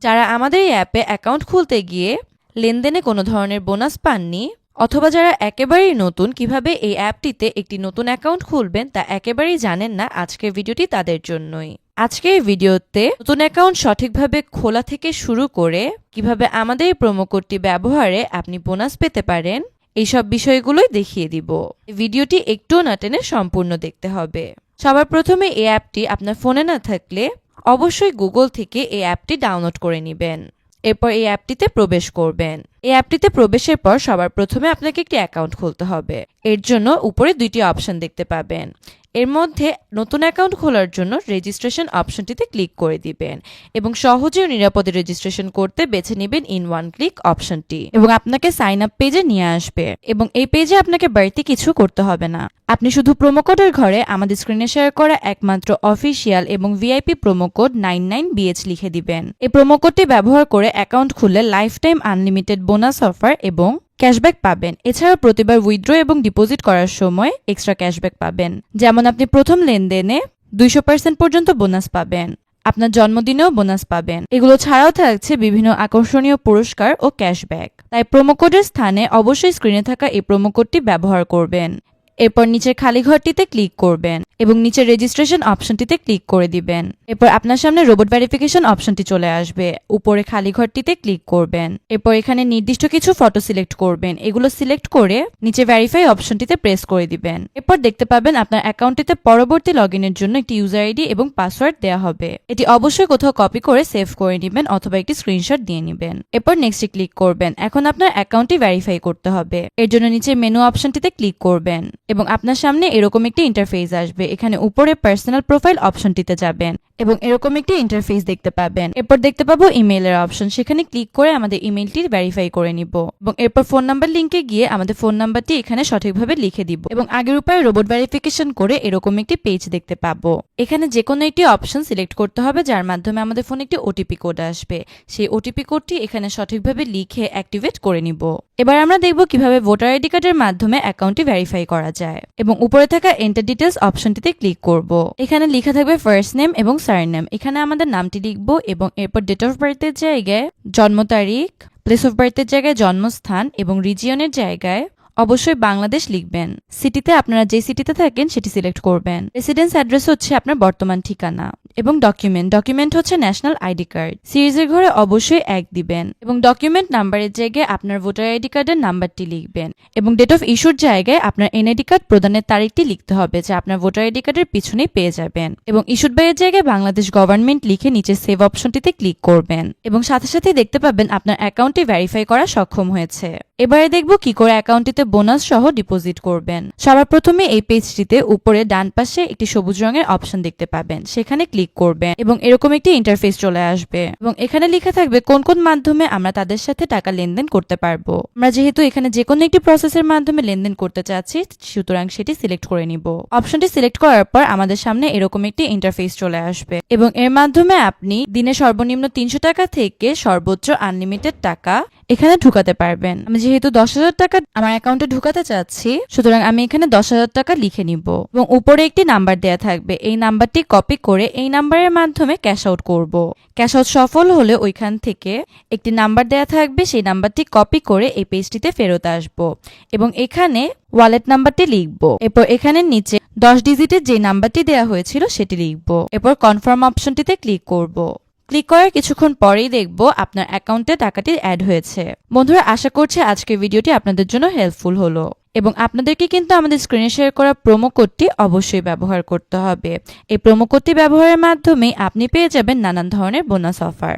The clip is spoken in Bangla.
যারা আমাদের এই অ্যাপে অ্যাকাউন্ট খুলতে গিয়ে লেনদেনে কোনো ধরনের বোনাস পাননি, অথবা যারা একেবারেই নতুন কিভাবে এই অ্যাপটিতে একটি নতুন অ্যাকাউন্ট খুলবেন তা একেবারেই জানেন না, আজকের ভিডিওটি তাদের জন্যই। আজকের এই ভিডিওতে নতুন অ্যাকাউন্ট সঠিকভাবে খোলা থেকে শুরু করে কিভাবে আমাদের এই প্রোমো কোডটি ব্যবহারে আপনি বোনাস পেতে পারেন, এইসব বিষয়গুলোই দেখিয়ে দিব। ভিডিওটি একটুও না টেনে সম্পূর্ণ দেখতে হবে। সবার প্রথমে এই অ্যাপটি আপনার ফোনে না থাকলে অবশ্যই গুগল থেকে এই অ্যাপটি ডাউনলোড করে নেবেন। এরপর এই অ্যাপটিতে প্রবেশ করবেন। এই অ্যাপটিতে প্রবেশের পর সবার প্রথমে আপনাকে একটি অ্যাকাউন্ট খুলতে হবে। এর জন্য উপরে দুইটি অপশন দেখতে পাবেন। এর মধ্যে নতুন অ্যাকাউন্ট খোলার জন্য রেজিস্ট্রেশন অপশনটিতে ক্লিক করে দিবেন এবং সহজে ও নিরাপদে রেজিস্ট্রেশন করতে বেছে নেবেন ইন ওয়ান ক্লিক অপশনটি এবং আপনাকে সাইন আপ পেজে নিয়ে আসবে এবং এই পেজে আপনাকে বাড়তি কিছু করতে হবে না। আপনি শুধু প্রোমো কোডের ঘরে আমাদের স্ক্রিনে শেয়ার করা একমাত্র অফিসিয়াল এবং ভিআইপি প্রোমো কোড 99BH লিখে দিবেন। এই প্রোমো কোডটি ব্যবহার করে অ্যাকাউন্ট খুললে life time unlimited bonus offer এবং ক্যাশব্যাক পাবেন। এছাড়া প্রতিবার উইথড্র এবং ডিপোজিট করার সময় এক্সট্রা ক্যাশব্যাক পাবেন। যেমন আপনি প্রথম লেনদেনে 200% পর্যন্ত বোনাস পাবেন। আপনার জন্মদিনেও বোনাস পাবেন। এগুলো ছাড়াও থাকছে বিভিন্ন আকর্ষণীয় পুরস্কার ও ক্যাশব্যাক। তাই প্রোমো কোডের স্থানে অবশ্যই স্ক্রিনে থাকা এই প্রোমো কোডটি ব্যবহার করবেন। এরপর নিচের খালি ঘরটিতে ক্লিক করবেন এবং নিচের রেজিস্ট্রেশন অপশনটিতে ক্লিক করে দিবেন। এরপর আপনার সামনে রোবট ভেরিফিকেশন অপশনটি চলে আসবে। উপরে খালি ঘরটিতে ক্লিক করবেন। এরপর এখানে নির্দিষ্ট কিছু ফটো সিলেক্ট করবেন। এগুলো সিলেক্ট করে নিচে ভেরিফাই অপশনটিতে প্রেস করে দিবেন। এরপর দেখতে পাবেন আপনার অ্যাকাউন্টটিতে পরবর্তী লগইনের জন্য একটি ইউজার আইডি এবং পাসওয়ার্ড দেওয়া হবে। এটি অবশ্যই কোথাও কপি করে সেভ করে নেবেন অথবা একটি স্ক্রিনশট দিয়ে নেবেন। এরপর নেক্সটে ক্লিক করবেন। এখন আপনার অ্যাকাউন্টটি ভেরিফাই করতে হবে। এর জন্য নিচে মেনু অপশনটিতে ক্লিক করবেন এবং আপনার সামনে এরকম একটি ইন্টারফেস আসবে। এখানে উপরে পার্সোনাল প্রোফাইল অপশনটিতে যাবেন এবং এরকম একটি ইন্টারফেস দেখতে পাবেন। এরপর দেখতে পাবো ইমেইলের অপশন, সেখানে ক্লিক করে আমাদের ইমেইলটি ভেরিফাই করে নিব এবং এরপর ফোন নাম্বার লিঙ্কে গিয়ে আমাদের ফোন নাম্বারটি এখানে সঠিকভাবে লিখে দিব এবং আগের উপায়ে রোবট ভেরিফিকেশন করে এরকম একটি পেজ দেখতে পাবো। এখানে যে কোনো একটি অপশন সিলেক্ট করতে হবে যার মাধ্যমে আমাদের ফোনে একটি ওটিপি কোড আসবে। সেই ওটিপি কোডটি এখানে সঠিকভাবে লিখে অ্যাক্টিভেট করে নিব। এবার আমরা দেখব কিভাবে ভোটার আইডি কার্ডের মাধ্যমে অ্যাকাউন্টটি ভেরিফাই করা যায় এবং উপরে থাকা এন্টার ডিটেলস অপশনটিতে ক্লিক করব। এখানে লেখা থাকবে ফার্স্ট নেম এবং সারনেম। এখানে আমাদের নামটি লিখব এবং এরপর ডেট অফ বার্থের জায়গায় জন্ম তারিখ, প্লেস অফ বার্থের জায়গায় জন্মস্থান এবং রিজিয়নের জায়গায় অবশ্যই বাংলাদেশ লিখবেন। সিটিতে আপনারা যে সিটিতে থাকেন সেটি সিলেক্ট করবেন। রেসিডেন্স অ্যাড্রেস হচ্ছে আপনার বর্তমান ঠিকানা এবং ডকুমেন্ট হচ্ছে ন্যাশনাল আইডি কার্ড। সিরিজের ঘরে অবশ্যই 1 দিবেন এবং ডকুমেন্ট নাম্বারের জায়গায় আপনার ভোটার আইডি কার্ডের নাম্বারটি লিখবেন এবং ডেট অফ ইস্যুর জায়গায় আপনার এনআইডি কার্ড প্রদানের তারিখটি লিখতে হবে যা আপনার ভোটার আইডি কার্ডের পিছনেই পেয়ে যাবেন এবং ইস্যুড বাইয়ের জায়গায় বাংলাদেশ গভর্নমেন্ট লিখে নিচে সেভ অপশনটিতে ক্লিক করবেন এবং সাথে সাথে দেখতে পাবেন আপনার অ্যাকাউন্টটি ভেরিফাই করা সক্ষম হয়েছে। এবারে দেখব কি করে অ্যাকাউন্টটিতে বোনাস সহ ডিপোজিট করবেন। সবার প্রথমে এই পেজটিতে উপরে ডান পাশে একটি সবুজ রঙের অপশন দেখতে পাবেন, সেখানে ক্লিক করবেন এবং এরকম একটি ইন্টারফেস চলে আসবে এবং এখানে লেখা থাকবে কোন কোন মাধ্যমে আমরা তাদের সাথে টাকা লেনদেন করতে পারবো। আমরা যেহেতু এখানে যে কোনো একটি প্রসেসের মাধ্যমে লেনদেন করতে চাচ্ছি সুতরাং সেটি সিলেক্ট করে নিব। অপশনটি সিলেক্ট করার পর আমাদের সামনে এরকম একটি ইন্টারফেস চলে আসবে এবং এর মাধ্যমে আপনি দিনে সর্বনিম্ন 300 টাকা থেকে সর্বোচ্চ আনলিমিটেড টাকা এখানে ঢুকাতে পারবেন। আমি যেহেতু 10,000 টাকা আমার অ্যাকাউন্টে ঢুকাতে চাচ্ছি সুতরাং আমি এখানে 10,000 টাকা লিখে নিব এবং উপরে একটি নাম্বার দেয়া থাকবে। এই নাম্বারটি কপি করে এই নাম্বারের মাধ্যমে ক্যাশ আউট করব। ক্যাশ আউট সফল হলে ওইখান থেকে একটি নাম্বার দেয়া থাকবে, সেই নাম্বারটি কপি করে এই পেজটিতে ফেরত আসব এবং এখানে ওয়ালেট নাম্বারটি লিখব। এরপর এখানে নিচে 10 ডিজিটের যে নাম্বারটি দেয়া হয়েছিল সেটি লিখব। এরপর কনফার্ম অপশনটিতে ক্লিক করব। ক্লিক করার কিছুক্ষণ পরেই দেখব আপনার অ্যাকাউন্টে টাকাটি অ্যাড হয়েছে। বন্ধুরা, আশা করছি আজকের ভিডিওটি আপনাদের জন্য হেল্পফুল হলো এবং আপনাদেরকে কিন্তু আমাদের স্ক্রিনে শেয়ার করা প্রোমো কোডটি অবশ্যই ব্যবহার করতে হবে। এই প্রোমো কোডটি ব্যবহারের মাধ্যমে আপনি পেয়ে যাবেন নানান ধরনের বোনাস অফার।